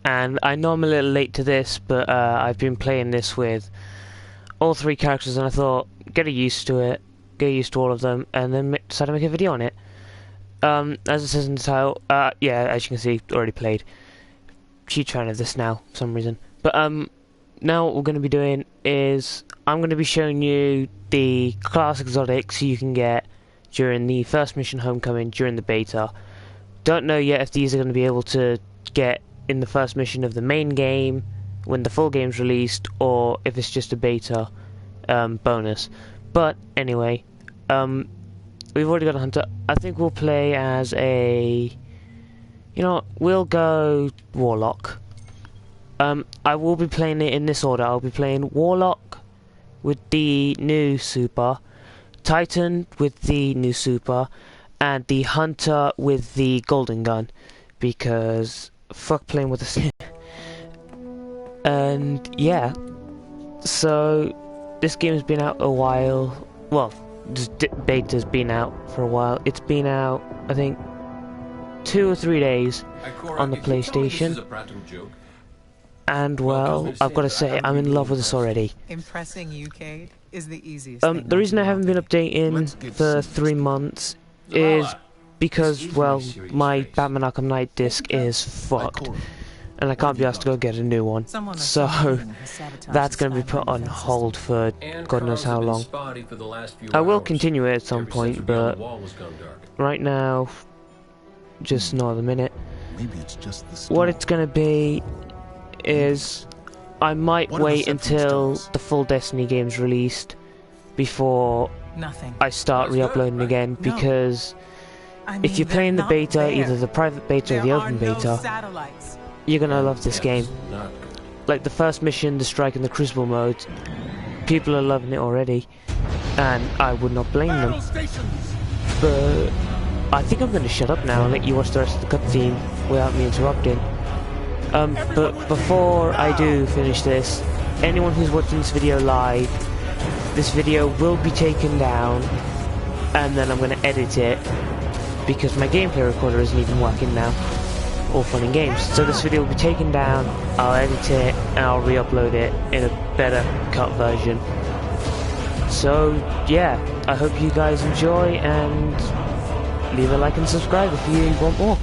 and I know I'm a little late to this, but I've been playing this with all three characters, and I thought, get used to it, get used to all of them, and then decided to make a video on it. As it says in the title, yeah, as you can see, already played. Huge fan of this now, for some reason. But now what we're going to be doing is I'm going to be showing you the class exotics you can get during the first mission Homecoming during the beta. Don't know yet if these are going to be able to get in the first mission of the main game when the full game's released, or if it's just a beta bonus. But anyway, we've already got a hunter. I think we'll play as a... You know what, we'll go Warlock. I will be playing it in this order. I'll be playing Warlock with the new super, Titan with the new super, and the Hunter with the golden gun, because fuck playing with the and yeah, so this game's been out a while. Well, this beta's been out for a while. It's been out, I think, 2 or 3 days on the PlayStation. And well, I've got to say, I'm in love with this already. Impressing you, Cade, is the easiest the reason I haven't been updating for 3 months is because, well, my Batman Arkham Knight disc is fucked, and I can't be asked to go get a new one. So that's going to be put on hold for God knows how long. I will continue it at some point, but right now, just not at the minute. What it's going to be is I might wait until the full Destiny game's released before I start re-uploading again, because if you're playing the beta, either the private beta or the open beta, you're gonna love this game. Like the first mission, the Strike and the Crucible mode, people are loving it already, and I would not blame them. But I think I'm gonna shut up now and let you watch the rest of the cutscene without me interrupting. But before I do finish this, anyone who's watching this video live, this video will be taken down, and then I'm going to edit it, because my gameplay recorder isn't even working now. All fun and games. So this video will be taken down, I'll edit it, and I'll re-upload it in a better cut version. So yeah, I hope you guys enjoy, and leave a like and subscribe if you want more.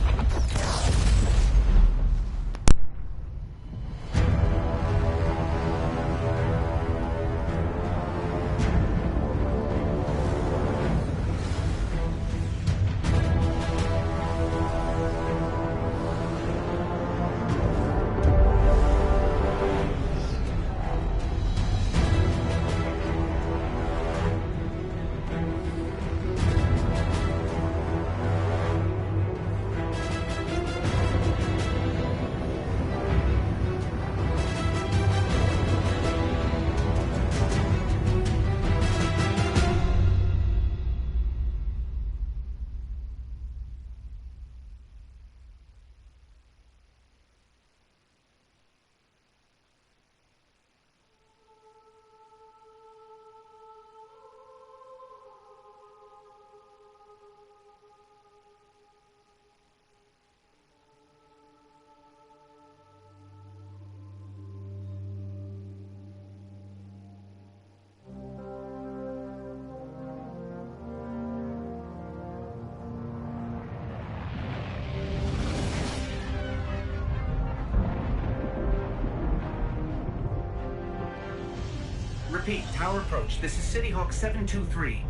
Repeat, tower approach. This is City Hawk 723.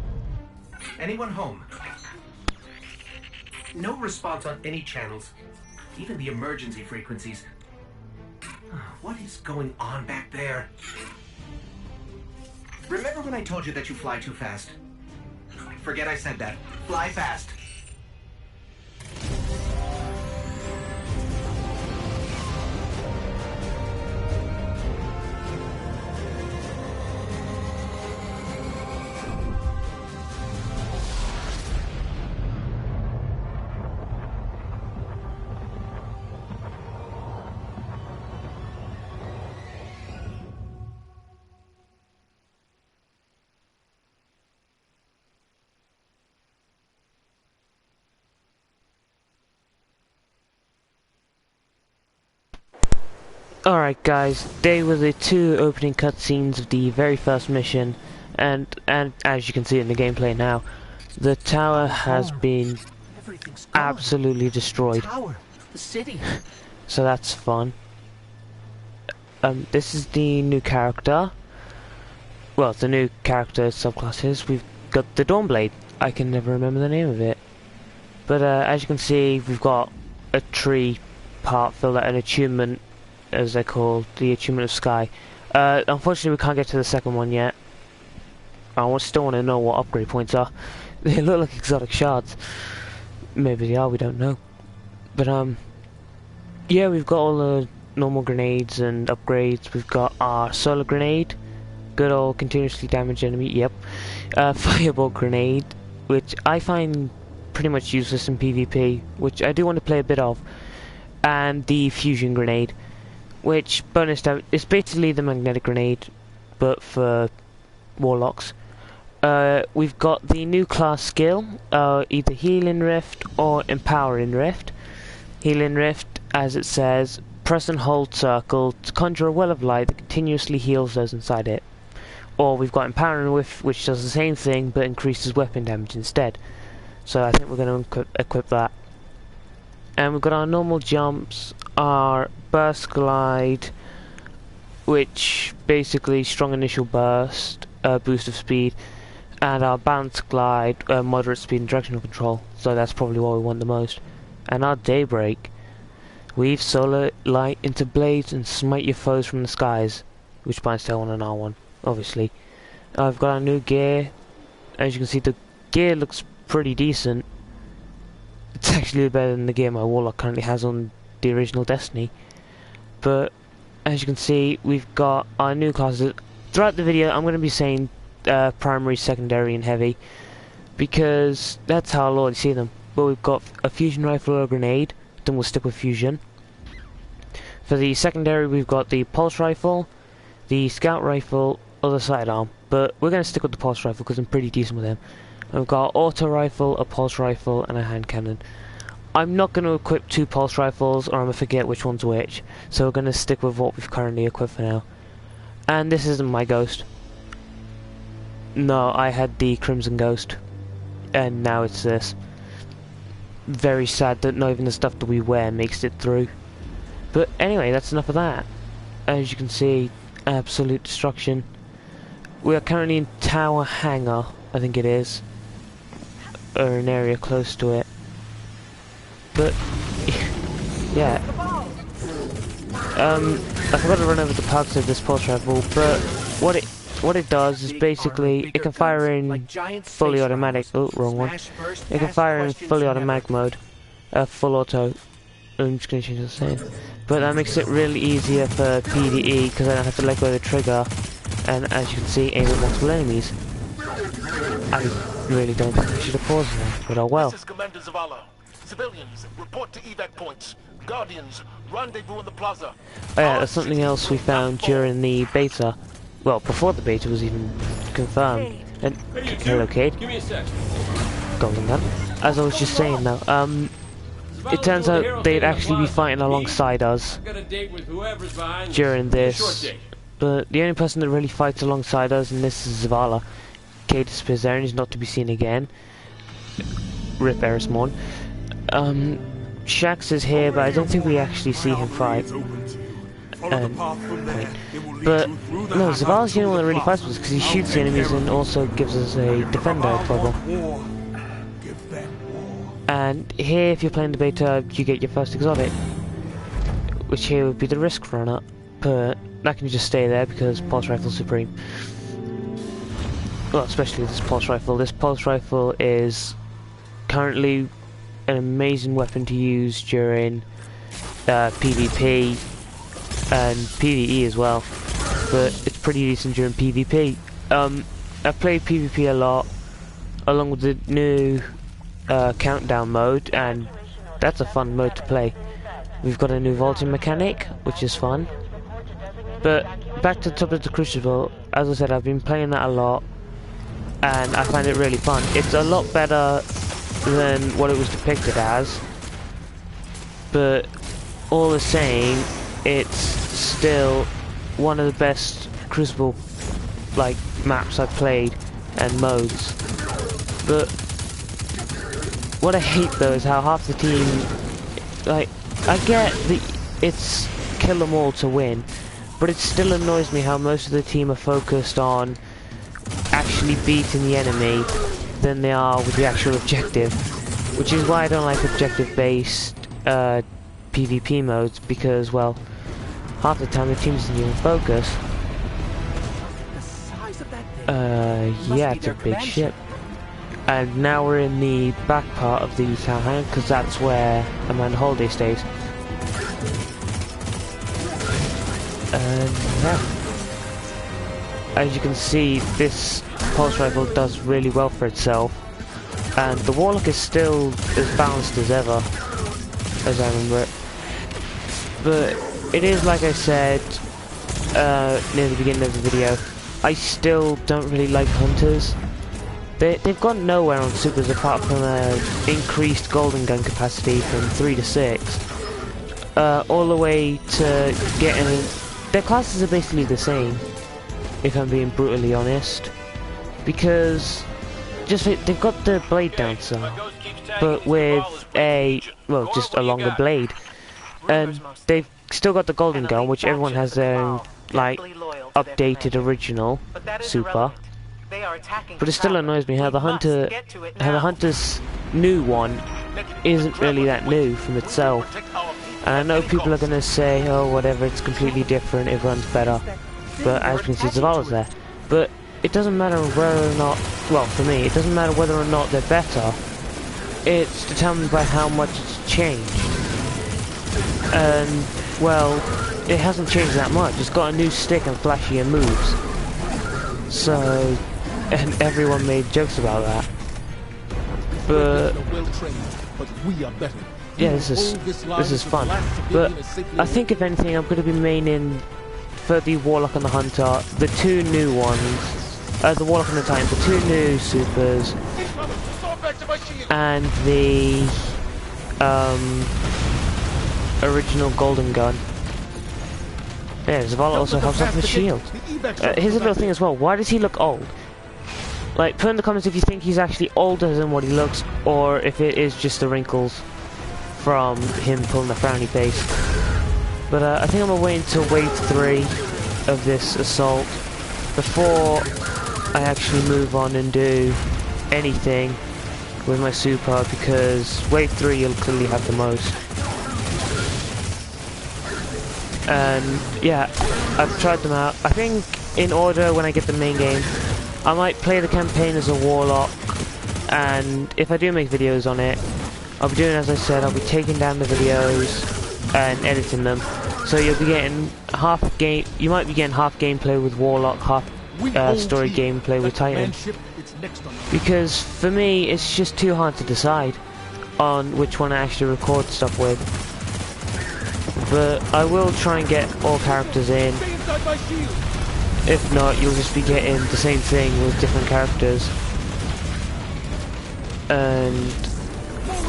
Anyone home? No response on any channels, even the emergency frequencies. What is going on back there? Remember when I told you that you fly too fast? Forget I said that. Fly fast. Alright guys, they were the 2 opening cutscenes of the very first mission, and as you can see in the gameplay now, the tower has been absolutely destroyed. The city. So that's fun. This is the new character. Well, the new character subclasses. We've got the Dawnblade. I can never remember the name of it. But as you can see, we've got a tree part filled out, an achievement, as they're called, the achievement of Sky. Unfortunately, we can't get to the second one yet. I still want to know what upgrade points are. They look like exotic shards. Maybe they are, we don't know. But yeah, we've got all the normal grenades and upgrades. We've got our solar grenade, good old continuously damage enemy, yep. Fireball grenade, which I find pretty much useless in PvP, which I do want to play a bit of. And the fusion grenade, which bonus damage, it's basically the magnetic grenade, but for warlocks. We've got the new class skill, either Healing Rift or Empowering Rift. Healing Rift, as it says, press and hold circle to conjure a well of light that continuously heals those inside it. Or we've got Empowering Rift, which does the same thing but increases weapon damage instead. So I think we're going to equip that. And we've got our normal jumps, our burst glide, which basically strong initial burst, boost of speed, and our bounce glide, moderate speed and directional control. So that's probably what we want the most. And our daybreak, weave solar light into blades and smite your foes from the skies, which binds to L1 and R1, obviously. I've got our new gear. As you can see, the gear looks pretty decent. It's actually better than the gear my warlock currently has on the original Destiny. But as you can see, we've got our new classes. Throughout the video, I'm going to be saying primary, secondary, and heavy, because that's how I'll already see them. But we've got a fusion rifle or a grenade, then we'll stick with fusion. For the secondary, we've got the pulse rifle, the scout rifle, or the sidearm. But we're going to stick with the pulse rifle because I'm pretty decent with them. And we've got auto rifle, a pulse rifle, and a hand cannon. I'm not going to equip 2 pulse rifles, or I'm going to forget which one's which. So we're going to stick with what we've currently equipped for now. And this isn't my ghost. No, I had the Crimson Ghost, and now it's this. Very sad that not even the stuff that we wear makes it through. But anyway, that's enough of that. As you can see, absolute destruction. We are currently in Tower Hangar, I think it is, or an area close to it. But yeah, I forgot to run over the parts of this pulse rifle, but what it does is basically it can fire in fully automatic. Oh, wrong one. It can fire in fully automatic mode, full auto. I'm just gonna change the same. But that makes it really easier for PvE because I don't have to let go of the trigger, and as you can see, aim at multiple enemies. I really don't think I should have paused there, but oh well. This is Commander Zavala. Civilians, report to evac points. Guardians, rendezvous in the plaza. Oh yeah, there's something else we found during the beta. Well, before the beta was even confirmed. And hello, Cade. Give me a sec. Golden gun. As I was just saying though, it turns out they'd actually be fighting alongside us during this. But the only person that really fights alongside us, and this is Zavala. Cade disappears there and he's not to be seen again. Rip Erismorn. Shaxx is here, but I don't think we actually see him fight. But no, Zavala's the only one that really fights with us because he shoots the enemies and also gives us a defender problem. And here, if you're playing the beta, you get your first exotic, which here would be the Risk Runner, but that can just stay there because Pulse Rifle's supreme. Well, especially this Pulse Rifle. This Pulse Rifle is currently an amazing weapon to use during PvP and PvE as well, but it's pretty decent during PvP. I've played PvP a lot, along with the new countdown mode, and that's a fun mode to play. We've got a new vaulting mechanic, which is fun. But back to the top of the Crucible, as I said, I've been playing that a lot, and I find it really fun. It's a lot better than what it was depicted as, but all the same, it's still one of the best Crucible like maps I've played and modes. But what I hate though is how half the team, like, I get it's kill them all to win, but it still annoys me how most of the team are focused on actually beating the enemy than they are with the actual objective, which is why I don't like objective-based PvP modes, because, well, half the time the team doesn't even focus. Yeah, it's a big ship. And now we're in the back part of the town hangar, because that's where Amanda Holiday stays. And yeah, as you can see, this pulse rifle does really well for itself, and the Warlock is still as balanced as ever, as I remember it. But it is, like I said near the beginning of the video, I still don't really like hunters. They've gone nowhere on supers apart from increased golden gun capacity from 3 to 6, all the way to getting. Their classes are basically the same, if I'm being brutally honest, because they've got the blade dancer, but with just a longer blade, and they've still got the golden gun, which everyone has their own, like, updated original super. But it still annoys me how the hunter's new one isn't really that new from itself. And I know people are gonna say, oh whatever, it's completely different, it runs better. But as you can see, Zavala's there. But it doesn't matter whether or not, well for me, it doesn't matter whether or not they're better. It's determined by how much it's changed. And, well, it hasn't changed that much. It's got a new stick and flashier moves. So, and everyone made jokes about that. But yeah, this is fun. But I think if anything, I'm going to be maining for the Warlock and the Hunter, the two new ones, the Warlock and the Titan, the two new supers, and the original golden gun. Yeah, Zavala also helps off with shield. Here's a little thing as well. Why does he look old? Like, put in the comments if you think he's actually older than what he looks, or if it is just the wrinkles from him pulling the frowny face. But I think I'm gonna wait until wave 3 of this assault before I actually move on and do anything with my super, because wave 3 you'll clearly have the most. And yeah, I've tried them out. I think in order, when I get the main game, I might play the campaign as a Warlock, and if I do make videos on it, I'll be doing as I said, I'll be taking down the videos and editing them. So you'll be getting you might be getting half gameplay with Warlock, half story gameplay with Titan. Because for me, it's just too hard to decide on which one I actually record stuff with. But I will try and get all characters in. If not, you'll just be getting the same thing with different characters. And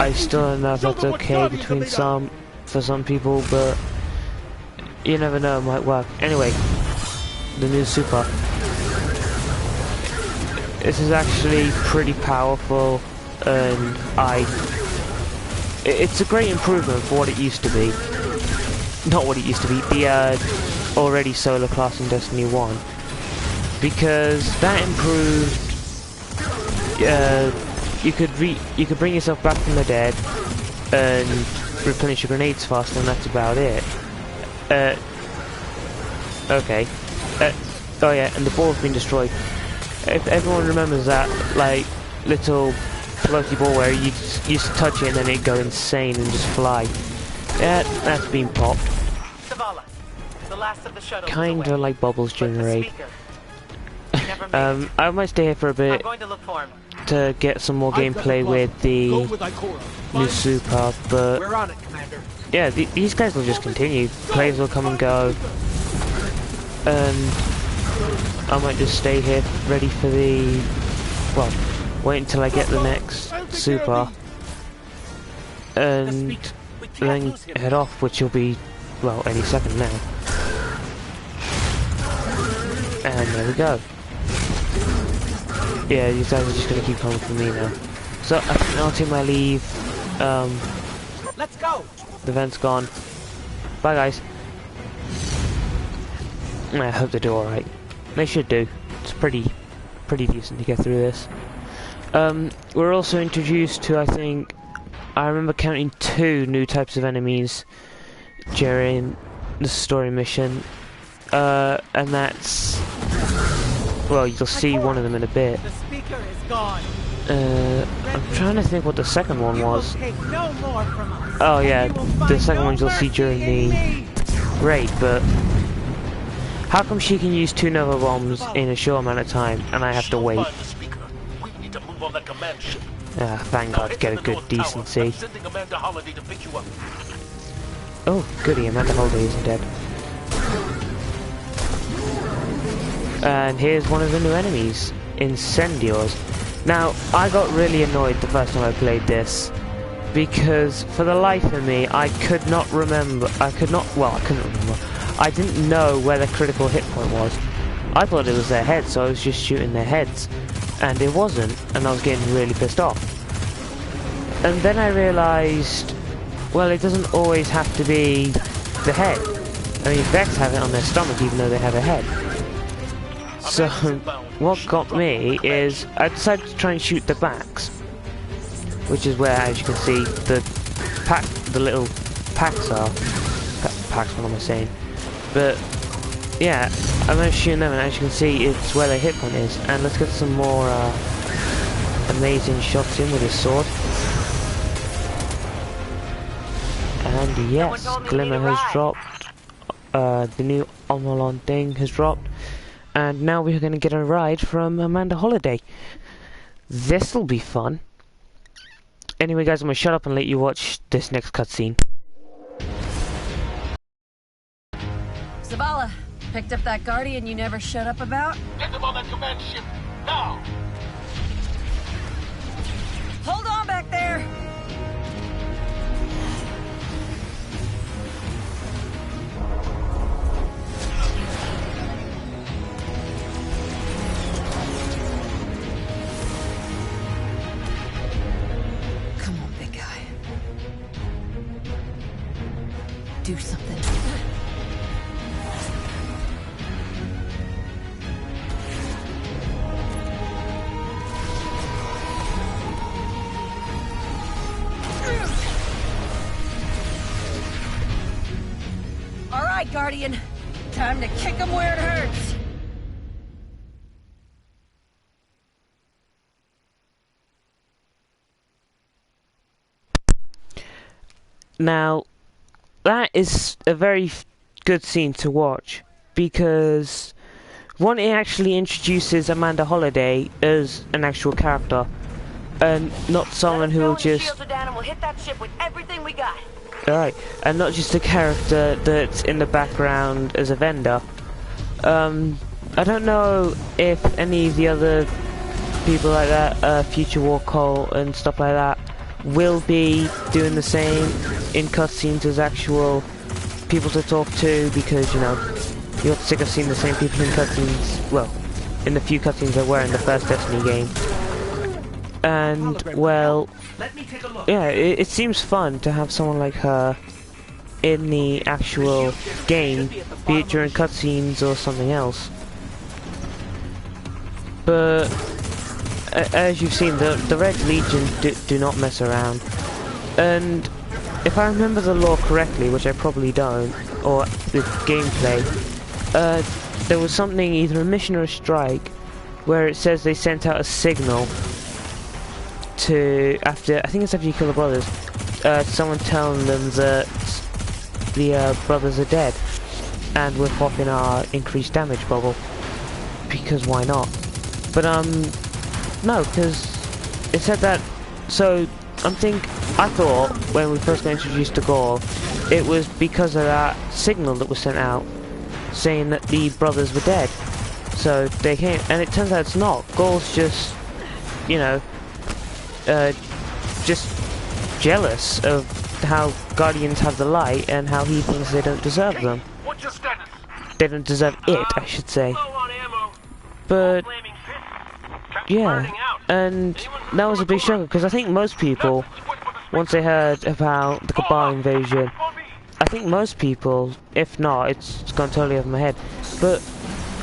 I still don't know if that's okay for some people, but you never know, it might work. Anyway, the new super. This is actually pretty powerful, and it's a great improvement for what it used to be. Not what it used to be, the already solar class in Destiny 1. Because that improved, you could bring yourself back from the dead and replenish your grenades faster, and that's about it. Okay. Oh yeah, and the ball's been destroyed. If everyone remembers that, like, little floaty ball where you used to touch it and then it'd go insane and just fly. Yeah, that's been popped. Kinda like Bubbles during the raid. I might stay here for a bit to get some more gameplay with the new super, but yeah, these guys will just continue. Players will come and go, and I might just stay here ready for the, well, wait until I get the next super, and then head off, which will be well, any second now. And there we go. Yeah, these guys are just gonna keep coming for me now. So I think I'll take my leave. Let's go. The vent's gone. Bye guys. I hope they do alright. They should do. It's pretty decent to get through this. We're also introduced to, I remember counting 2 new types of enemies during the story mission. And that's, well, you'll see one of them in a bit. The speaker is gone. I'm trying to think what the second one was. Take no more from us. Oh yeah, the second one you'll see during the raid, but how come she can use 2 Nova bombs in a short amount of time and I have to wait? We need to move on that command ship. Ah, thank God to get a good decency. I'm sending Amanda Holiday to pick you up. Oh, goody, Amanda Holiday isn't dead. And here's one of the new enemies, Incendiors. Now, I got really annoyed the first time I played this, because for the life of me, I couldn't remember. I didn't know where the critical hit point was. I thought it was their head, so I was just shooting their heads. And it wasn't, and I was getting really pissed off. And then I realised, well, it doesn't always have to be the head. I mean, Vex have it on their stomach even though they have a head. So, what got me is, I decided to try and shoot the backs. Which is where, as you can see, the little packs are. Packs, what am I saying? But, yeah, I managed to shoot them, and as you can see, it's where their hit point is. And let's get some more amazing shots in with his sword. And yes, Glimmer has dropped. The new Omolon thing has dropped. And now we're going to get a ride from Amanda Holiday. This'll be fun. Anyway, guys, I'm going to shut up and let you watch this next cutscene. Zavala, picked up that Guardian you never shut up about? Get them on that command ship, now! Hold on back there! Come on, big guy. Do something. All right, Guardian. Time to kick him where it hurts. Now, that is a very good scene to watch, because one, it actually introduces Amanda Holiday as an actual character, and not someone who will just... Alright, and not just a character that's in the background as a vendor. I don't know if any of the other people like that, Future War Cole and stuff like that, will be doing the same in cutscenes as actual people to talk to, because, you know, you got sick of seeing the same people in cutscenes, well, in the few cutscenes there were in the first Destiny game. And, well, yeah, it seems fun to have someone like her in the actual game, be it during cutscenes or something else. But as you've seen, the Red Legion do not mess around. And if I remember the lore correctly, which I probably don't, or the gameplay, there was something, either a mission or a strike, where it says they sent out a signal to, after, I think it's after you kill the brothers, someone telling them that the brothers are dead, and we're popping our increased damage bubble, because why not? But no, because it said that, so I thought when we first got introduced to Gaul, it was because of that signal that was sent out saying that the brothers were dead. So they came, and it turns out it's not. Gaul's just, you know, just jealous of how Guardians have the light and how he thinks they don't deserve them. What's your status? They don't deserve it, I should say. Low on ammo. But Flaming pit. Cap's yeah, burning out. and that was a big struggle because I think most people, once they heard about the Cabal invasion, I think most people, if not, it's gone totally over my head, but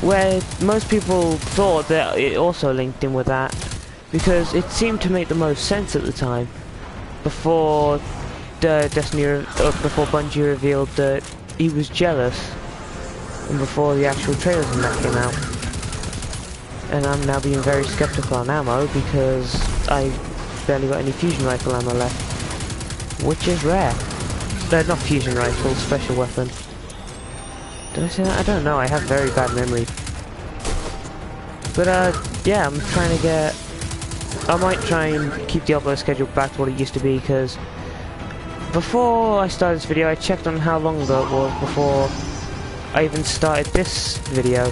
where most people thought that it also linked in with that, because it seemed to make the most sense at the time, before before Bungie revealed that he was jealous, and before the actual trailers and that came out. And I'm now being very skeptical on ammo because I barely got any fusion rifle ammo left, which is rare. Not fusion rifle, special weapon. Did I say that? I don't know, I have very bad memory. But yeah, I'm trying to get... I might try and keep the upload schedule back to what it used to be, because before I started this video I checked on how long ago it was before I even started this video,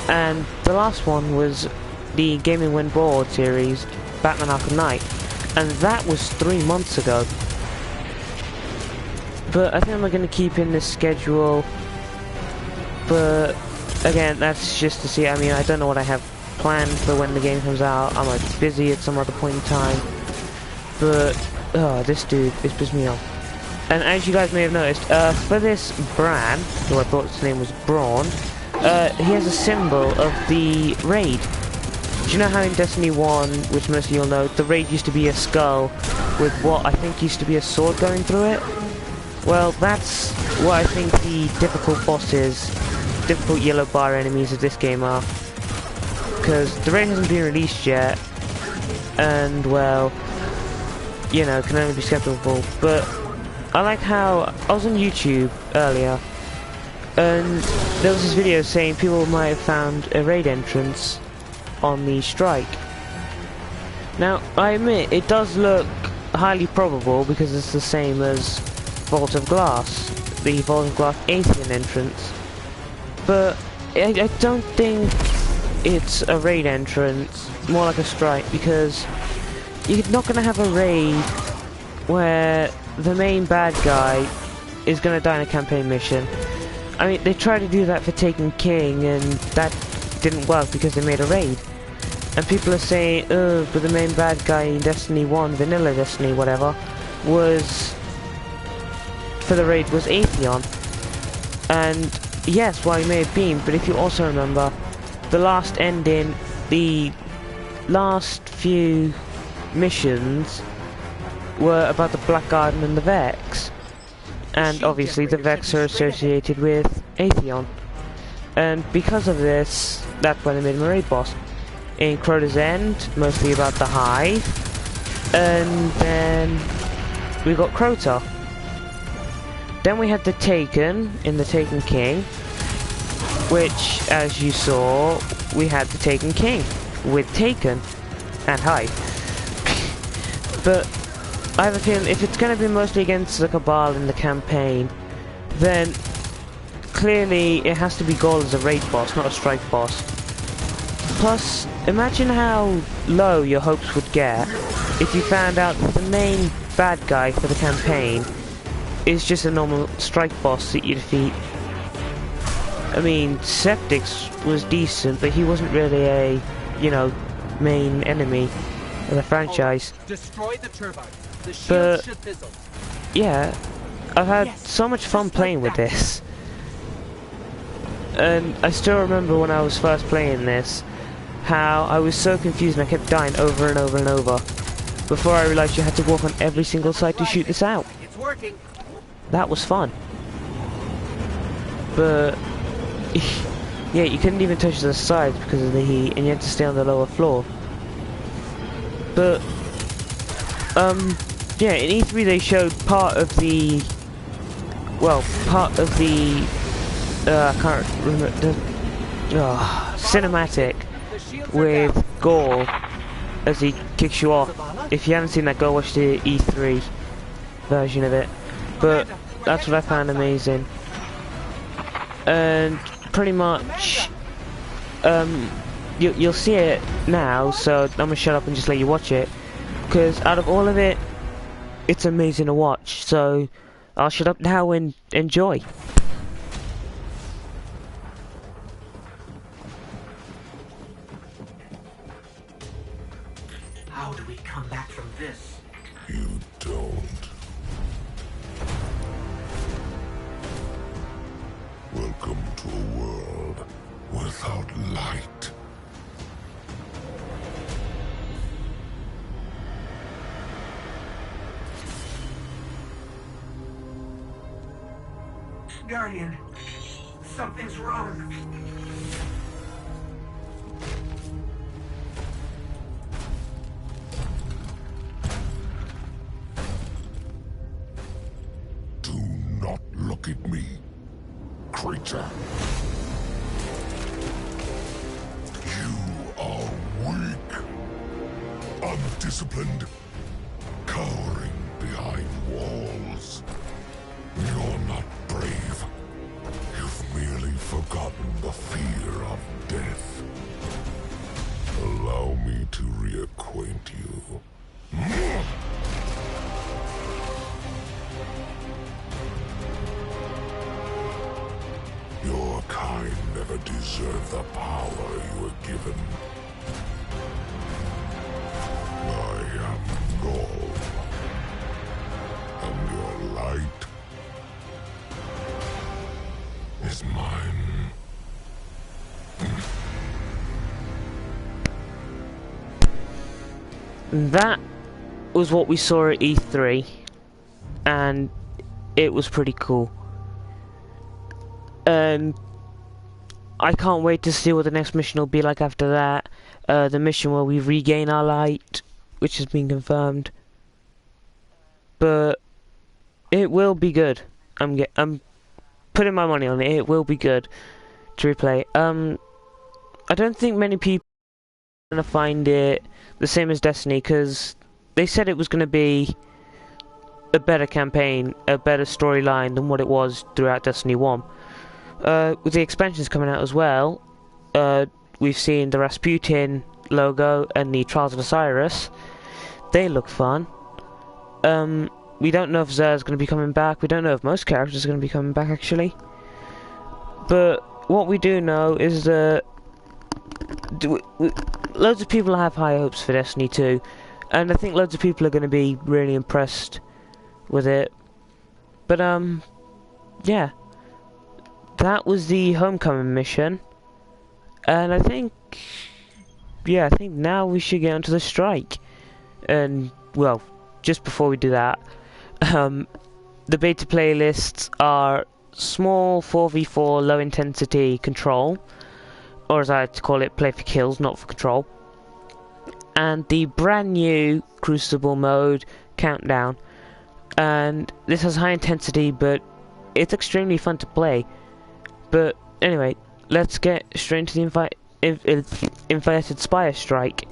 and the last one was the Gaming When Bored series, Batman Arkham Knight, and that was 3 months ago. But I think I'm going to keep in this schedule, but again, that's just to see. I mean, I don't know what I have planned for when the game comes out. I might be busy at some other point in time, but oh, this dude is pissed me off. And as you guys may have noticed, for this Bran, who I thought his name was Braun, he has a symbol of the raid. Do you know how in Destiny 1, which most of you'll know, the raid used to be a skull with what I think used to be a sword going through it? Well, that's what I think the difficult bosses, difficult yellow bar enemies of this game are. Because the raid hasn't been released yet, and well, you know, can only be skeptical. But I like how I was on YouTube earlier, and there was this video saying people might have found a raid entrance on the strike. Now, I admit, it does look highly probable because it's the same as Vault of Glass, the Vault of Glass Atheon entrance, but I don't think it's a raid entrance, more like a strike, because you're not going to have a raid where the main bad guy is going to die in a campaign mission. I mean, they tried to do that for Taken King, and that didn't work because they made a raid. And people are saying, oh, but the main bad guy in Destiny 1, Vanilla Destiny, whatever, was... for the raid was Atheon. And yes, well, he may have been, but if you also remember, the last ending, the last few missions were about the Black Garden and the Vex. And obviously the Vex are associated with Atheon. And because of this, that's why they made him a raid boss. In Crota's End, mostly about the Hive. And then we got Crota. Then we had the Taken in the Taken King, which, as you saw, we had the Taken King with Taken and Hive. But I have a feeling if it's going to be mostly against the Cabal in the campaign, then clearly it has to be Ghaul as a raid boss, not a strike boss. Plus, imagine how low your hopes would get if you found out that the main bad guy for the campaign is just a normal strike boss that you defeat. I mean, Septix was decent, but he wasn't really a, you know, main enemy of the franchise. Destroy the turbine. The shield But should fizzle. yeah, I've had so much fun playing with this. And I still remember when I was first playing this, how I was so confused and I kept dying over and over and over before I realized you had to walk on every single side to shoot this out. It's working. That was fun. But yeah, you couldn't even touch the sides because of the heat, and you had to stay on the lower floor. But yeah, in E3 they showed part of the, well, part of the I can't remember the cinematic with Ghaul as he kicks you off. If you haven't seen that, go watch the E3 version of it. But that's what I found amazing. And pretty much, you'll see it now, so I'm gonna shut up and just let you watch it. Because out of all of it, it's amazing to watch. So I'll shut up now and enjoy. How do we come back from this? You don't. Welcome to a world without light. Guardian, something's wrong. Do not look at me, creature. You are weak, undisciplined, cowering behind walls. You're not brave. You've merely forgotten the fear of death. Allow me to reacquaint you. Your kind never deserved the power you were given. I am Gaul, and your light is mine. That was what we saw at E3, and it was pretty cool. And I can't wait to see what the next mission will be like after that. The mission where we regain our light, which has been confirmed. But it will be good. I'm putting my money on it. It will be good to replay. I don't think many people are gonna find it the same as Destiny, because they said it was gonna be a better campaign, a better storyline than what it was throughout Destiny 1. With the expansions coming out as well, we've seen the Rasputin logo and the Trials of Osiris. They look fun. We don't know if Xur's going to be coming back. We don't know if most characters are going to be coming back, actually. But what we do know is that loads of people have high hopes for Destiny 2, and I think loads of people are going to be really impressed with it. But yeah. That was the Homecoming mission, and I think now we should get onto the strike. And well, just before we do that, the beta playlists are small 4v4 low intensity control, or as I like to call it, play for kills, not for control, and the brand new Crucible mode Countdown. And this has high intensity, but it's extremely fun to play. But anyway, let's get straight into the inverted Spire strike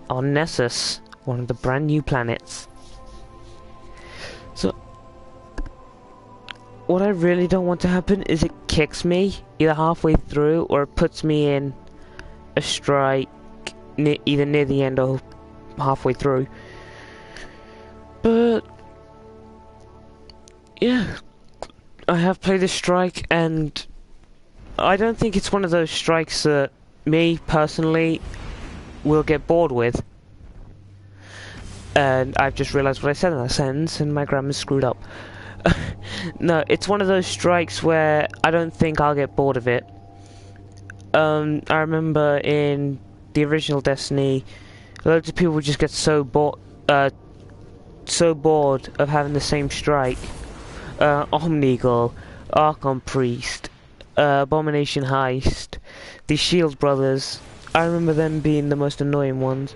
on Nessus, one of the brand new planets. So, what I really don't want to happen is it kicks me either halfway through, or it puts me in a strike either near the end or halfway through. But yeah, I have played this strike, and I don't think it's one of those strikes that me personally will get bored with. And I've just realised what I said in that sentence, and my grammar's screwed up. No, it's one of those strikes where I don't think I'll get bored of it. I remember in the original Destiny, loads of people would just get so bored of having the same strike. Omnigul, Archon Priest, Abomination Heist, the Shield Brothers. I remember them being the most annoying ones,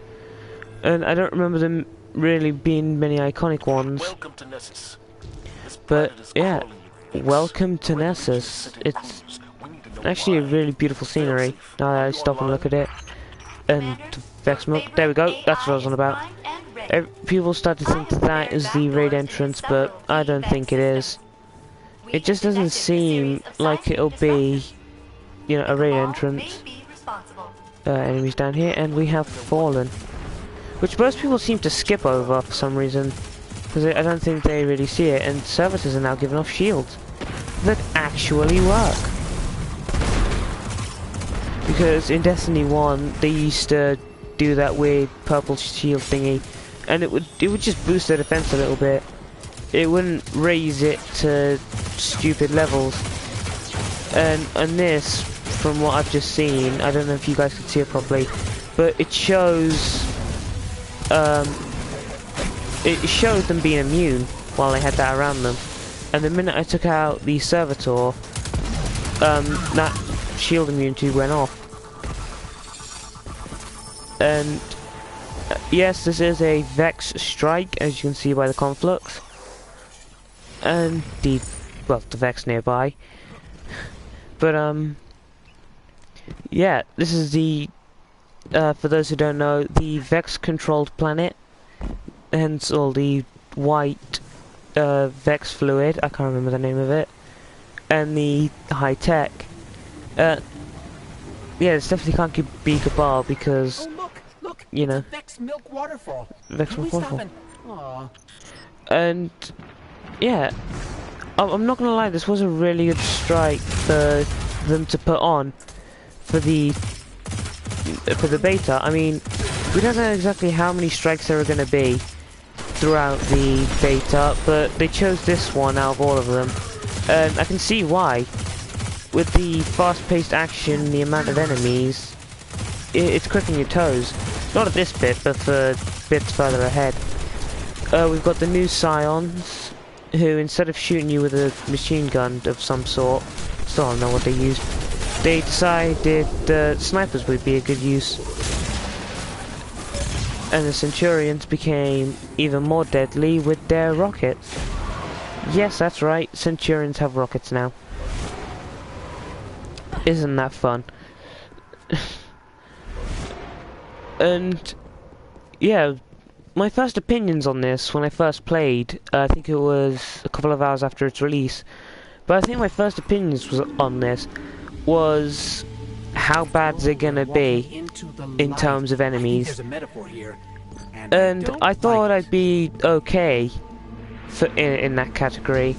and I don't remember them really being many iconic ones. Welcome to Nessus. But yeah, welcome to Nessus. It's actually a really beautiful scenery. Now that I stop and look at it, and Vex Milk. There we go. That's what I was on about. People start to think that is the raid entrance, but I don't think it is. It just doesn't seem like it'll be, you know, a raid entrance. Enemies down here, and we have Fallen, which most people seem to skip over for some reason. because I don't think they really see it, and servitors are now giving off shields that actually work. Because in Destiny 1, they used to do that weird purple shield thingy, and it would just boost their defense a little bit. It wouldn't raise it to stupid levels. And this, from what I've just seen, I don't know if you guys can see it properly, but it shows them being immune while they had that around them. And the minute I took out the servitor, that shield immunity went off. And yes, this is a Vex strike, as you can see by the conflux, and the Vex nearby. But yeah, this is the for those who don't know, the Vex controlled planet, hence all the white Vex fluid, I can't remember the name of it, and the high tech. Yeah, it's definitely can't be Cabal because, look, you know, Vex Milk Waterfall. Vex Milk Waterfall. Aw. And yeah, I'm not gonna lie, this was a really good strike for them to put on for the beta. I mean, we don't know exactly how many strikes there are gonna be throughout the beta, but they chose this one out of all of them, and I can see why. With the fast-paced action, the amount of enemies, it's quick on your toes. Not at this bit, but for bits further ahead. We've got the new Scions, who instead of shooting you with a machine gun of some sort, still don't know what they used, they decided snipers would be a good use. And the Centurions became even more deadly with their rockets. Yes, that's right, Centurions have rockets now. Isn't that fun? And yeah, my first opinions on this when I first played, I think it was a couple of hours after its release, but I think my first opinions on this was how bad is it gonna be in terms of enemies. And I thought I'd be okay in that category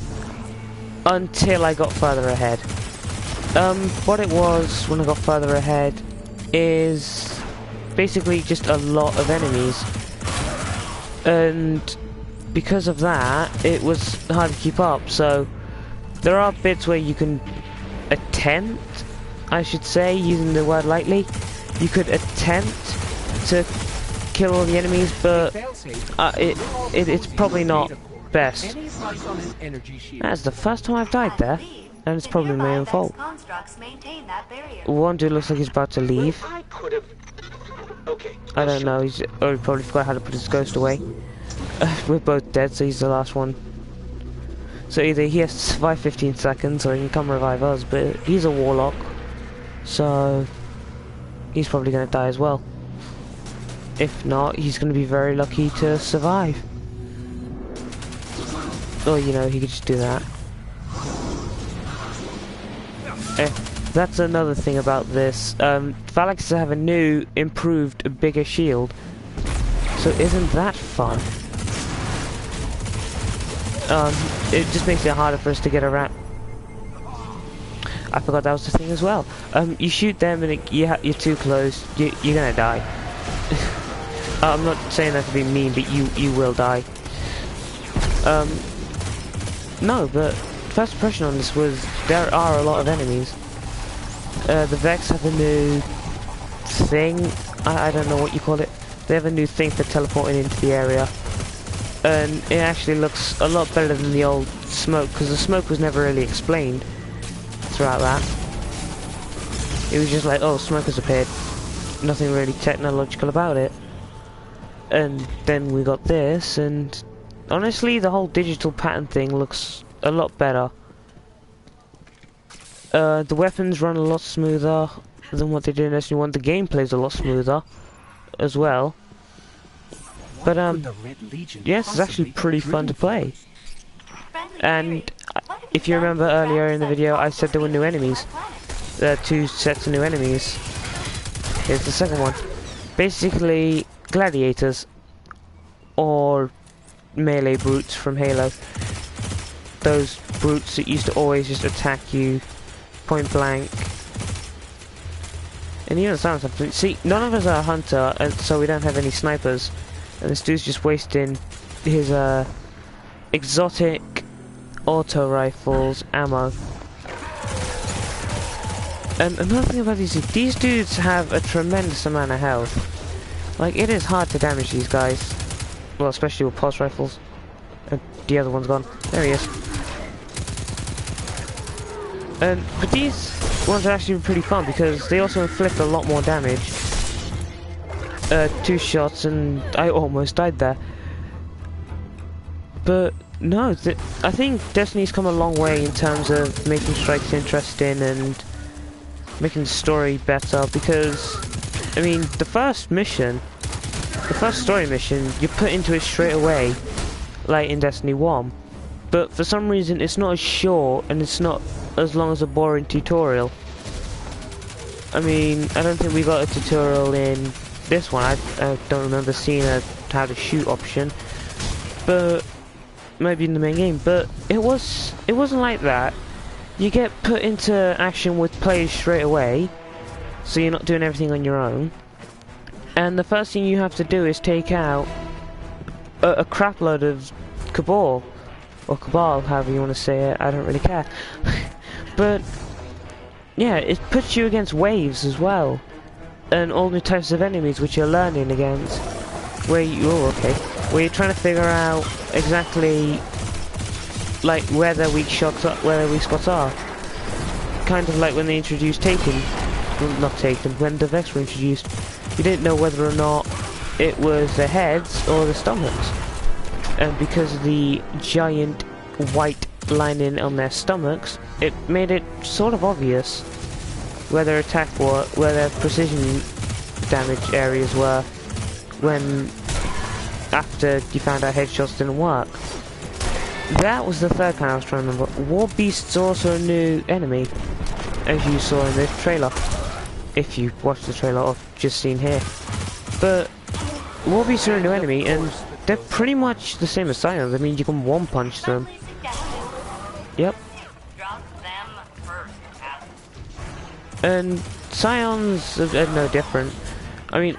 until I got further ahead. What it was when I got further ahead is basically just a lot of enemies, and because of that it was hard to keep up. So there are bits where you can attempt, I should say, using the word lightly, you could attempt to kill all the enemies, but it's probably not best. That's the first time I've died there, and it's probably my own fault. One dude looks like he's about to leave. I don't know, he probably forgot how to put his ghost away. We're both dead, so he's the last one. So either he has to survive 15 seconds or he can come revive us, but he's a warlock, so he's probably going to die as well. If not, he's going to be very lucky to survive. Or, you know, he could just do that. That's another thing about this. Phalanx have a new, improved, bigger shield. So isn't that fun? It just makes it harder for us to get around. I forgot that was the thing as well. You shoot them and you're too close, you're gonna die. I'm not saying that to be mean, but you will die. No, but first impression on this was there are a lot of enemies. The Vex have a new thing, I don't know what you call it. They have a new thing for teleporting into the area, and it actually looks a lot better than the old smoke, because the smoke was never really explained throughout that. It was just like, oh, smoke has appeared, nothing really technological about it. And then we got this, and honestly the whole digital pattern thing looks a lot better. The weapons run a lot smoother than what they did in Destiny 1. The gameplay's a lot smoother as well. But yes, it's actually pretty fun to play. And if you remember earlier in the video, I said there were new enemies. There are 2 sets of new enemies. Here's the second one. Basically, gladiators, or melee brutes from Halo. Those brutes that used to always just attack you point blank. And even sounds something. See, none of us are a hunter, and so we don't have any snipers. And this dude's just wasting his exotic auto rifles ammo. And another thing about these dudes have a tremendous amount of health. Like, it is hard to damage these guys. Well, especially with pulse rifles. And the other one's gone. There he is. But these ones are actually pretty fun because they also inflict a lot more damage. 2 shots and I almost died there. But no, I think Destiny's come a long way in terms of making strikes interesting and making the story better, because I mean the first story mission, you put into it straight away, like in Destiny 1, but for some reason it's not as short and it's not as long as a boring tutorial. I mean, I don't think we got a tutorial in this one. I don't remember seeing a how to shoot option, but maybe in the main game. But it wasn't like that. You get put into action with players straight away, so you're not doing everything on your own. And the first thing you have to do is take out a crap load of Cabal, or Cabal, however you want to say it. I don't really care. But yeah, it puts you against waves as well, and all new types of enemies which you're learning against. Where you're trying to figure out exactly like where their weak spots are. Kind of like when they introduced Taken, well, not Taken, when the Vex were introduced. You didn't know whether or not it was the heads or the stomachs. And because of the giant white lining on their stomachs, it made it sort of obvious where their where their precision damage areas were, when after you found out headshots didn't work. That was the third kind I was trying to remember. War Beast's also a new enemy, as you saw in this trailer. If you watched the trailer or just seen here. But War Beasts are a new enemy, and they're pretty much the same as Scions. I mean, you can one-punch them. Yep. And Scions are no different. I mean...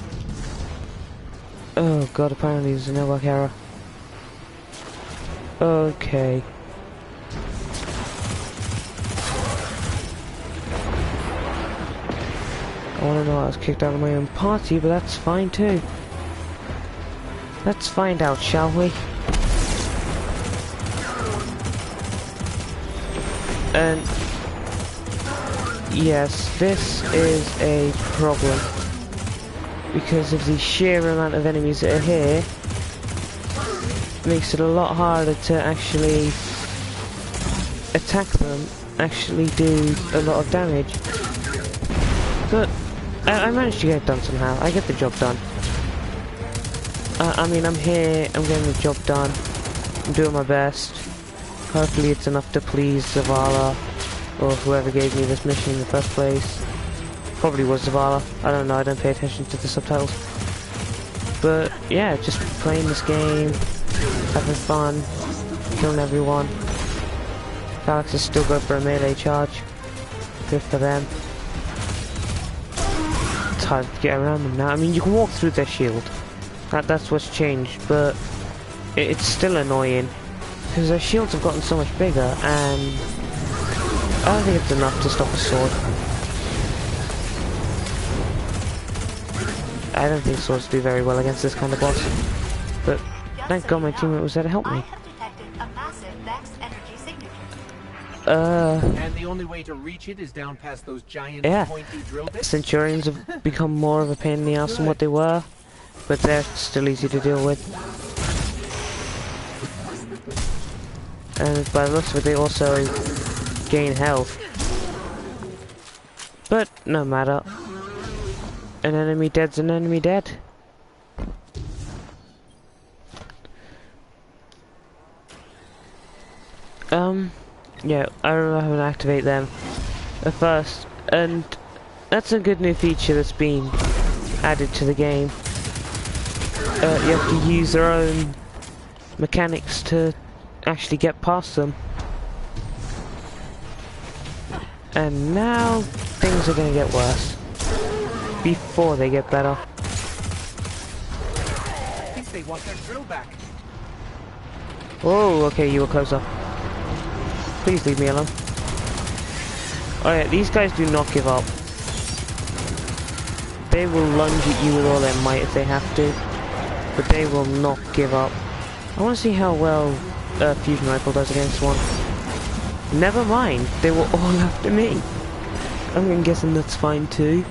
Oh god, apparently there's a network error. Okay. I wanna know I was kicked out of my own party, but that's fine too. Let's find out, shall we? And yes, this is a problem because of the sheer amount of enemies that are here. Makes it a lot harder to actually attack them, actually do a lot of damage. But I managed to get it done somehow. I get the job done. I mean, I'm here, I'm getting the job done. I'm doing my best. Hopefully it's enough to please Zavala, or whoever gave me this mission in the first place. Probably was Zavala. I don't know, I don't pay attention to the subtitles. But yeah, just playing this game, having fun, killing everyone. Galaxies still go for a melee charge. Good for them. It's hard to get around them now. I mean, you can walk through their shield. That's what's changed, but it's still annoying because their shields have gotten so much bigger, and I don't think it's enough to stop a sword. I don't think swords do very well against this kind of boss, but thank God my teammate was there to help me. And the only way to reach it is down past those giant pointy drill bits? Centurions have become more of a pain in the ass than what they were, but they're still easy to deal with. And by the looks of it, they also gain health. But no matter. An enemy dead's an enemy dead. Yeah, I remember having to activate them at first, and that's a good new feature that's been added to the game. You have to use their own mechanics to actually get past them. And now things are going to get worse before they get better. At least they want their drill back. Oh, okay, you were closer. Please leave me alone. Alright, these guys do not give up. They will lunge at you with all their might if they have to, but they will not give up. I want to see how well Fusion Rifle does against one. Never mind, they were all after me. I'm guessing that's fine too.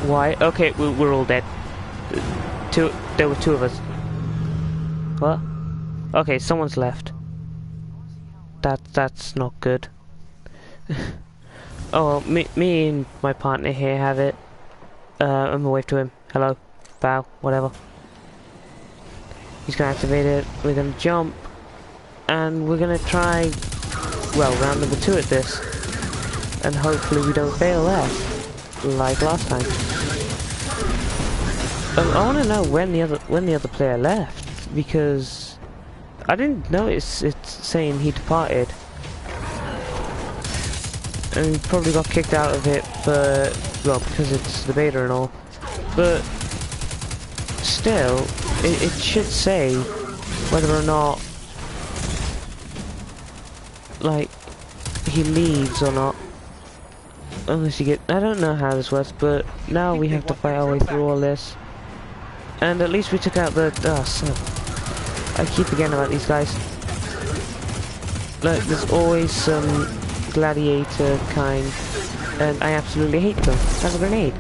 Why? Okay, we're all dead. There were two of us. What? Okay, someone's left. That's not good. Oh, well, me and my partner here have it. I'm gonna wave to him. Hello, bow, whatever. He's gonna activate it. We're gonna jump, and we're gonna try, well, round number 2 at this, and hopefully we don't fail there, like last time. I want to know when the other player left, because I didn't notice it's saying he departed. And he probably got kicked out of it, but, well, because it's the beta and all. But still, it should say whether or not, like, he leaves or not. Unless you get, I don't know how this works, but now we have to fight our way through all this. And at least we took out the, I keep forgetting about these guys. Like, there's always some gladiator kind, and I absolutely hate them. Have a grenade.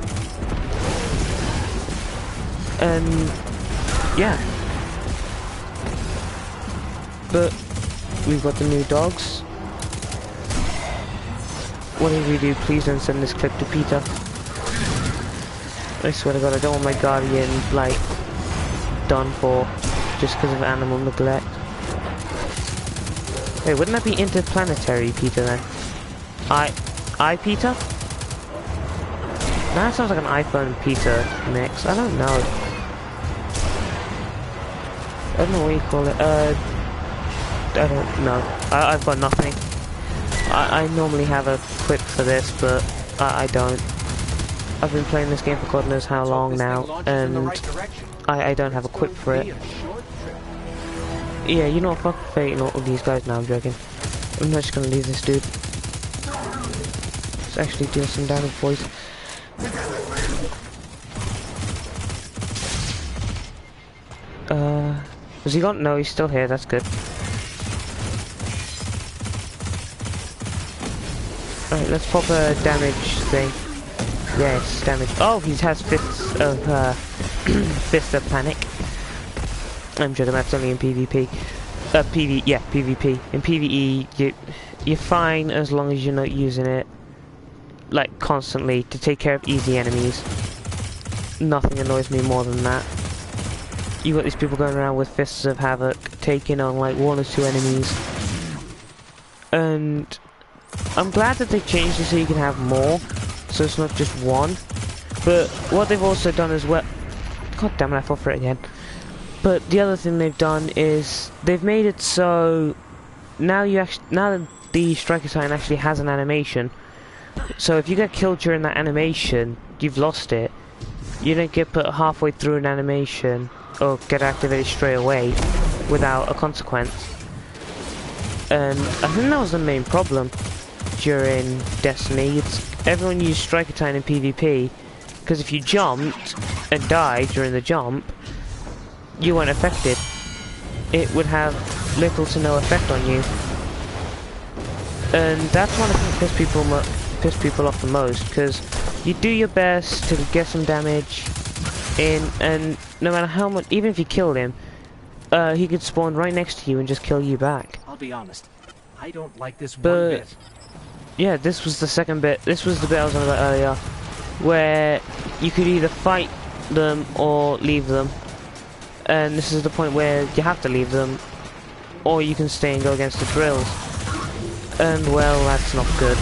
And yeah, but we've got the new dogs. What did we do? Please don't send this clip to Peter. I swear to God, I don't want my guardian like done for just because of animal neglect. Wait, wouldn't that be interplanetary Peter then? I Peter? That sounds like an iPhone Peter mix. I don't know. I don't know what you call it. I don't know. I've got nothing. I normally have a quip for this, but I don't. I've been playing this game for God knows how long now, and I don't have a quip for it. Yeah, you know what, fuck Fate and all of these guys now, I'm joking. I'm not just gonna leave this dude. Let's actually do some damage, boys. Has he gone? No, he's still here, that's good. Alright, let's pop a damage thing. Yes, damage. Oh, he has Fists of, Fists of Panic. I'm joking, that's only in PvP. Yeah, PvP. In PvE, you're fine as long as you're not using it, like, constantly to take care of easy enemies. Nothing annoys me more than that. You got these people going around with Fists of Havoc, taking on, like, 1 or 2 enemies. And I'm glad that they changed it so you can have more, so it's not just one. But what they've also done as well... God damn it, I fell for it again. But the other thing they've done is they've made it so now that the Striker Titan actually has an animation. So if you get killed during that animation, you've lost it. You don't get put halfway through an animation or get activated straight away without a consequence. And I think that was the main problem during Destiny. Everyone used Striker Titan in PvP because if you jumped and died during the jump, you weren't affected. It would have little to no effect on you. And that's one of the things that piss people off the most, because you do your best to get some damage in, and no matter how much, even if you killed him, he could spawn right next to you and just kill you back. I'll be honest, I don't like this one bit. Yeah, this was the second bit. This was the bit I was on about earlier, where you could either fight them or leave them. And this is the point where you have to leave them, or you can stay and go against the drills. And well, that's not good,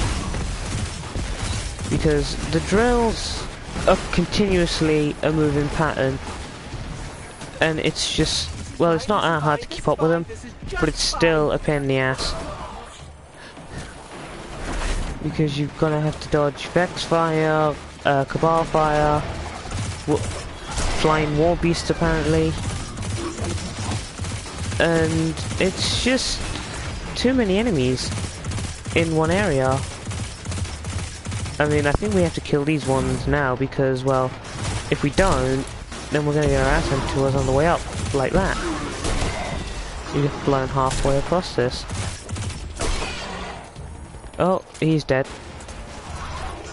because the drills are continuously a moving pattern, And it's just, well, it's not that hard to keep up with them, but it's still a pain in the ass. Because you're gonna have to dodge Vex fire, Cabal fire, flying war beasts apparently. And it's just too many enemies in one area. I mean, I think we have to kill these ones now because, well, if we don't, then we're gonna get our ass handed to us on the way up, like that. You get blown halfway across this. Oh, he's dead.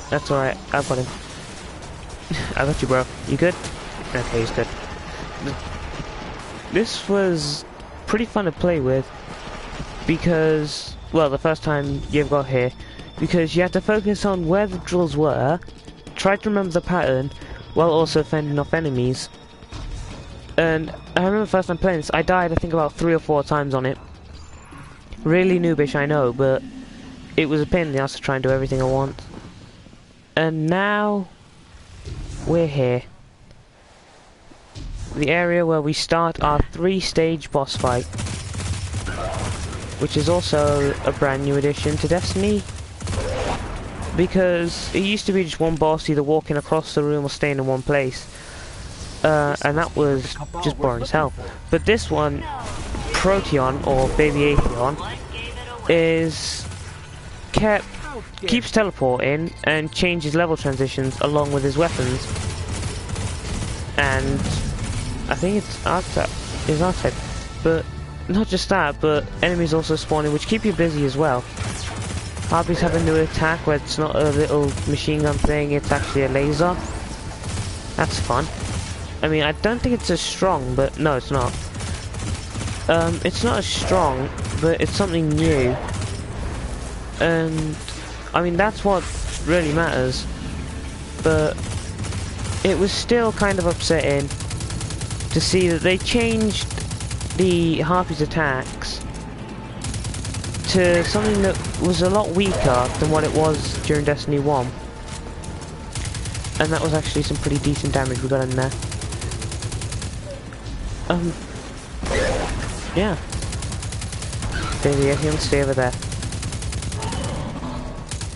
That's alright, I've got him. I got you, bro. You good? Okay, he's good. This was pretty fun to play with because, well, the first time you've got here, because you have to focus on where the drills were, try to remember the pattern, while also fending off enemies. And I remember the first time playing this, I died I think about 3 or 4 times on it. Really noobish, I know, but it was a pain in the ass to try and do everything at once. And now we're here. The area where we start our 3-stage boss fight, which is also a brand new addition to Destiny, because it used to be just one boss either walking across the room or staying in one place, and that was just boring as hell. But this one, Proteon, or Baby Atheon, keeps teleporting and changes level transitions along with his weapons. And I think it's Archetype, but not just that, but enemies also spawning, which keep you busy as well. Harpies have a new attack where it's not a little machine gun thing, it's actually a laser. That's fun. I mean, I don't think it's as strong, but no, it's not. It's not as strong, but it's something new. And I mean, that's what really matters. But it was still kind of upsetting to see that they changed the Harpy's attacks to something that was a lot weaker than what it was during Destiny 1. And that was actually some pretty decent damage we got in there. Yeah. Baby Atheon, stay over there.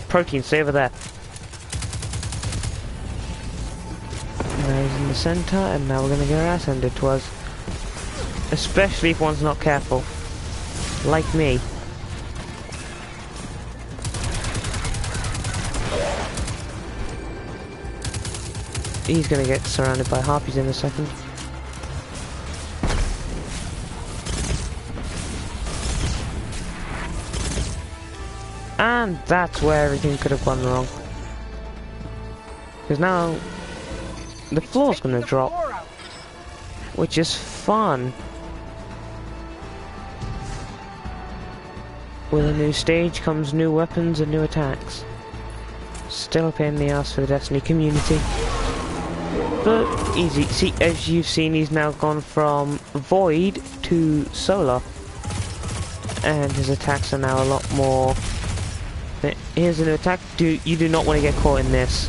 Protein, stay over there. Now he's in the center, and now we're gonna get our ass handed to us. Especially if one's not careful. Like me. He's gonna get surrounded by Harpies in a second. And that's where everything could have gone wrong. Because now the floor's gonna drop, which is fun. With a new stage comes new weapons and new attacks. Still a pain in the ass for the Destiny community. But easy. See, as you've seen, he's now gone from Void to Solar. And his attacks are now a lot more... Here's a new attack. You do not want to get caught in this.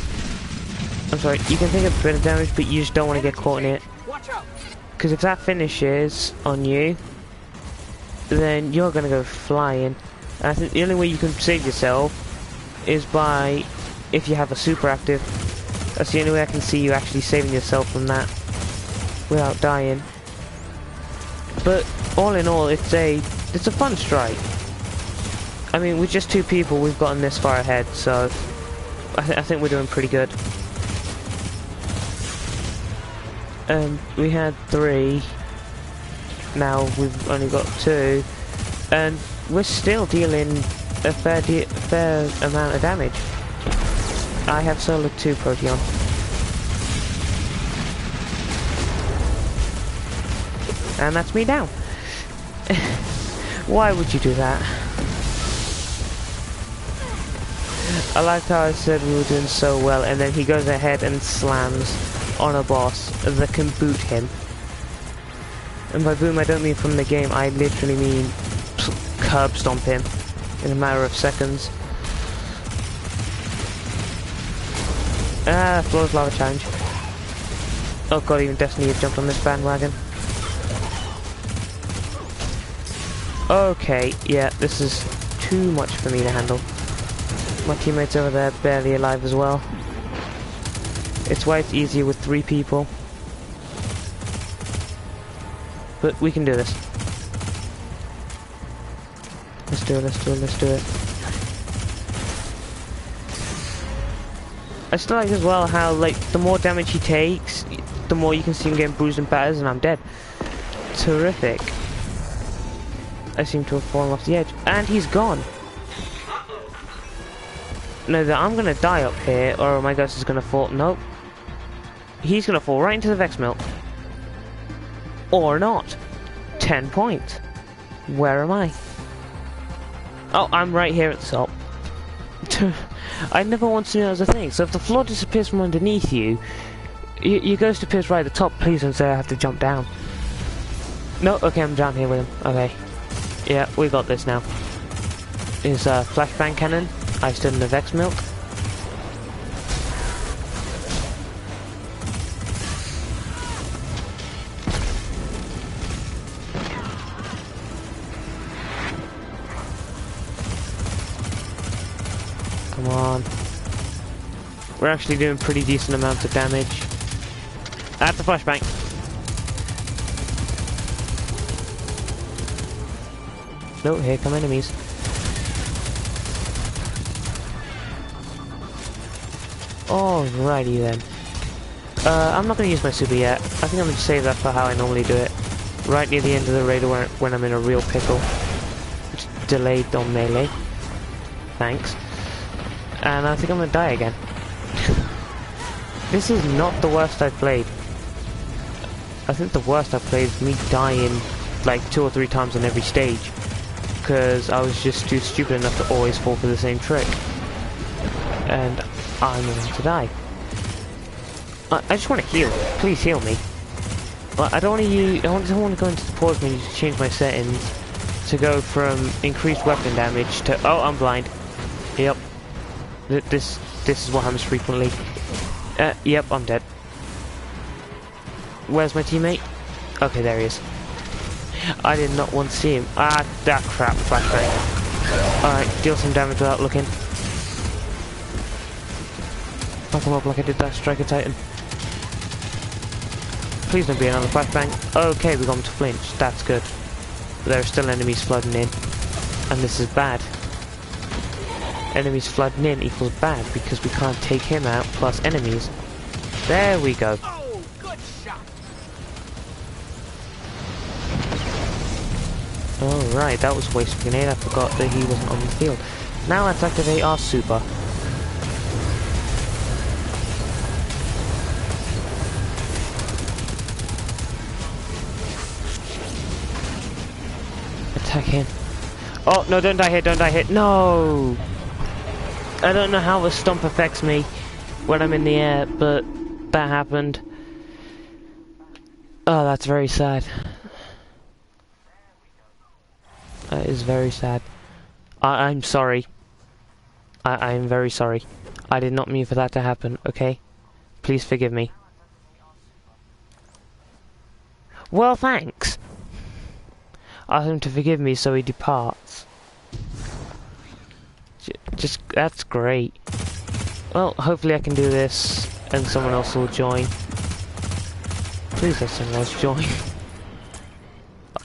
I'm sorry, you can take a bit of damage, but you just don't want to get caught in it. Because if that finishes on you, then you're going to go flying. And I think the only way you can save yourself is by, if you have a super active. That's the only way I can see you actually saving yourself from that without dying. But all in all, it's a fun strike. I mean, with just 2 people, we've gotten this far ahead, so I think we're doing pretty good. We had 3, now we've only got 2, and we're still dealing a fair amount of damage. I have Solar 2 Proteon. And that's me down. Why would you do that? I liked how I said we were doing so well, and then he goes ahead and slams on a boss that can boot him. And by boom, I don't mean from the game, I literally mean curb stomp him in a matter of seconds. Flawless Lava Challenge. Oh god, even Destiny has jumped on this bandwagon. Okay, yeah, this is too much for me to handle. My teammates over there barely alive as well. It's why it's easier with 3 people. But we can do this. Let's do it, let's do it, let's do it. I still like as well how, like, the more damage he takes, the more you can see him getting bruised and battered, and I'm dead. Terrific. I seem to have fallen off the edge. And he's gone. No, I'm gonna die up here, or my ghost is gonna fall. Nope. He's gonna fall right into the Vex Mill. Or not. 10 points. Where am I? Oh, I'm right here at the top. I never once knew that was a thing. So if the floor disappears from underneath you, your ghost appears right at the top. Please don't say I have to jump down. No, okay, I'm down here with him. Okay. Yeah, we got this now. Is flashbang cannon. I stood in the Vex Milk. Come on. We're actually doing pretty decent amounts of damage. At the flashbang. No, here come enemies. Alrighty then. I'm not going to use my super yet. I think I'm going to save that for how I normally do it. Right near the end of the raid when I'm in a real pickle. It's delayed on melee. Thanks. And I think I'm going to die again. This is not the worst I've played. I think the worst I've played is me dying like 2 or 3 times on every stage. Because I was just too stupid enough to always fall for the same trick. And I'm going to die. I just want to heal. Please heal me. Well, I don't want to use. I don't want to go into the pause menu to change my settings to go from increased weapon damage to. Oh, I'm blind. Yep. This is what happens frequently. Yep, I'm dead. Where's my teammate? Okay, there he is. I did not want to see him. Ah, that crap. Flashbang. Alright, deal some damage without looking. Fuck him up like I did that Striker Titan. Please don't be another flashbang. Okay, we got him to flinch. That's good. But there are still enemies flooding in. And this is bad. Enemies flooding in equals bad because we can't take him out plus enemies. There we go. Oh, good shot. Alright, that was a waste of grenade. I forgot that he wasn't on the field. Now let's activate our super. Attack him. Oh, no, don't die here, don't die here. No! I don't know how the stomp affects me when I'm in the air, but that happened. Oh, that's very sad. That is very sad. I'm sorry. I'm very sorry. I did not mean for that to happen, okay? Please forgive me. Well, thanks. Ask him to forgive me so he departs. Just, that's great. Well, hopefully I can do this and someone else will join. Please let someone else join.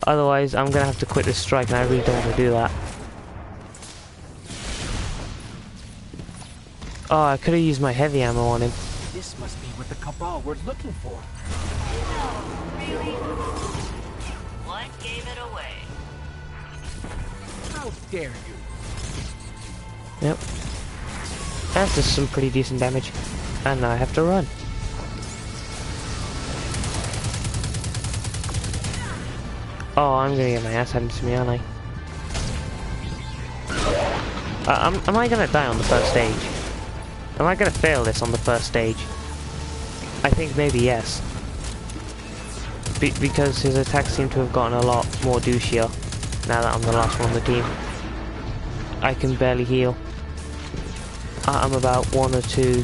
Otherwise, I'm gonna have to quit this strike and I really don't want to do that. Oh, I could have used my heavy ammo on him. This must be what the Cabal were looking for. Really? What gave it away? How dare you? Yep. That's just some pretty decent damage. And now I have to run. Oh, I'm gonna get my ass handed to me, aren't I? Am I gonna die on the first stage? Am I gonna fail this on the first stage? I think maybe yes. Because his attacks seem to have gotten a lot more douchier now that I'm the last one on the team. I can barely heal. I'm about 1 or 2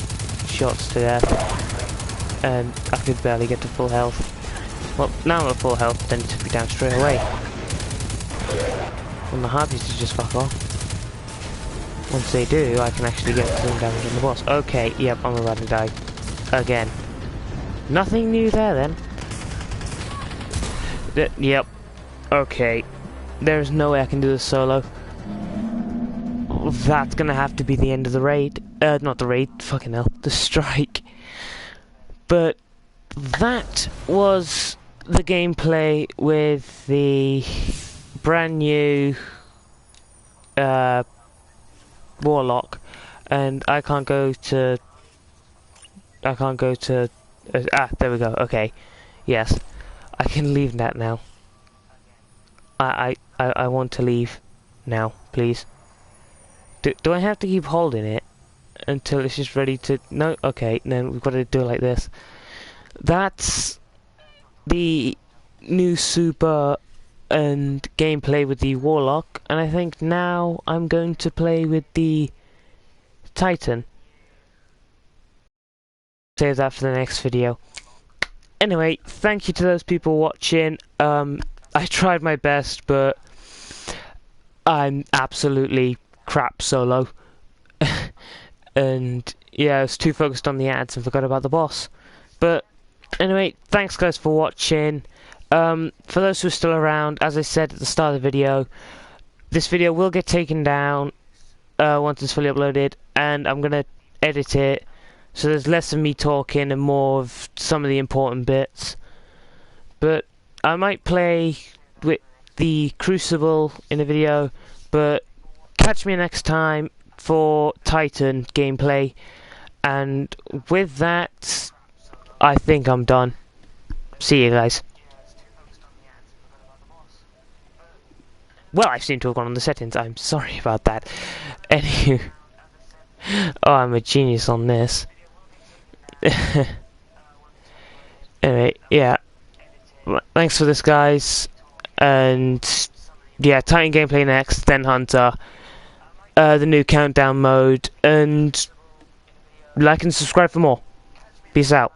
shots to death. And I could barely get to full health. Well, now I'm at full health, then it took me down straight away. on the harpies to just fuck off. Once they do, I can actually get some damage on the boss. Okay, yep, I'm about to die. Again. Nothing new there then. Yep. Okay. There's no way I can do this solo. That's gonna have to be the end of the raid. Not the raid, fucking hell. The strike. But that was the gameplay with the brand new Warlock, and I can't go to there we go. Okay, yes, I can leave that now. I want to leave now, please. Do I have to keep holding it until it's just ready to? No, okay, then we've got to do it like this. That's the new super and gameplay with the Warlock, and I think now I'm going to play with the Titan. Save that for the next video. Anyway, thank you to those people watching. I tried my best, but I'm absolutely crap solo. And yeah, I was too focused on the ads and forgot about the boss. But anyway, thanks guys for watching. For those who are still around, as I said at the start of the video, this video will get taken down once it's fully uploaded, and I'm going to edit it so there's less of me talking and more of some of the important bits. But I might play with the Crucible in a video, but catch me next time for Titan gameplay, and with that, I think I'm done. See you guys. Well, I seem to have gone on the settings. I'm sorry about that. Anyway, oh, I'm a genius on this. Anyway, yeah. Thanks for this, guys. And yeah, Titan gameplay next, then Hunter. The new countdown mode, and like and subscribe for more. Peace out.